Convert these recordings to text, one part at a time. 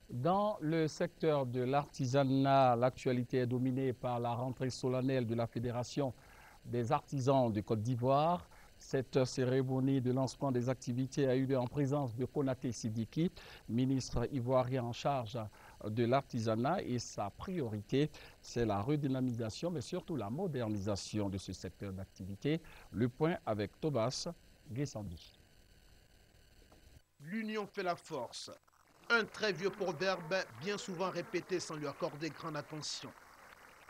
Dans le secteur de l'artisanat, l'actualité est dominée par la rentrée solennelle de la Fédération des artisans de Côte d'Ivoire. Cette cérémonie de lancement des activités a eu lieu en présence de Konaté Sidiki, ministre ivoirien en charge de l'artisanat, et sa priorité, c'est la redynamisation, mais surtout la modernisation de ce secteur d'activité. Le point avec Thomas Guessandi. L'union fait la force. Un très vieux proverbe bien souvent répété sans lui accorder grande attention.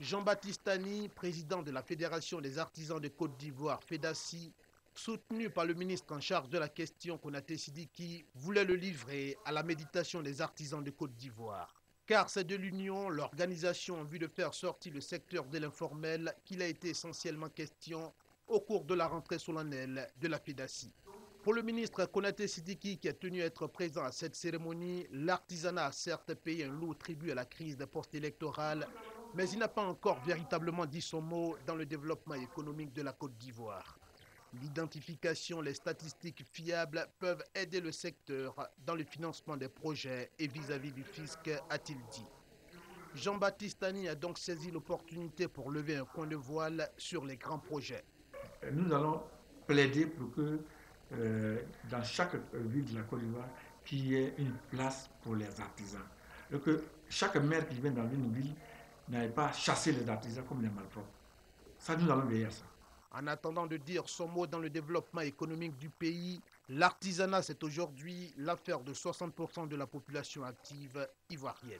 Jean-Baptiste Tani, président de la Fédération des artisans de Côte d'Ivoire, FEDACI, soutenu par le ministre en charge de la question Konaté Sidiki, voulait le livrer à la méditation des artisans de Côte d'Ivoire. Car c'est de l'union, l'organisation en vue de faire sortir le secteur de l'informel qu'il a été essentiellement question au cours de la rentrée solennelle de la FEDACI. Pour le ministre Konaté Sidiki, qui a tenu à être présent à cette cérémonie, l'artisanat a certes payé un lourd tribut à la crise des postes électorales, mais il n'a pas encore véritablement dit son mot dans le développement économique de la Côte d'Ivoire. L'identification, les statistiques fiables peuvent aider le secteur dans le financement des projets et vis-à-vis du fisc, a-t-il dit. Jean-Baptiste Tani a donc saisi l'opportunité pour lever un coin de voile sur les grands projets. Nous allons plaider pour que dans chaque ville de la Côte d'Ivoire, qu'il y ait une place pour les artisans. Et que chaque maire qui vient dans une ville n'aille pas chasser les artisans comme les malpropres. Ça, nous allons veiller à ça. En attendant de dire son mot dans le développement économique du pays, l'artisanat, c'est aujourd'hui l'affaire de 60% de la population active ivoirienne.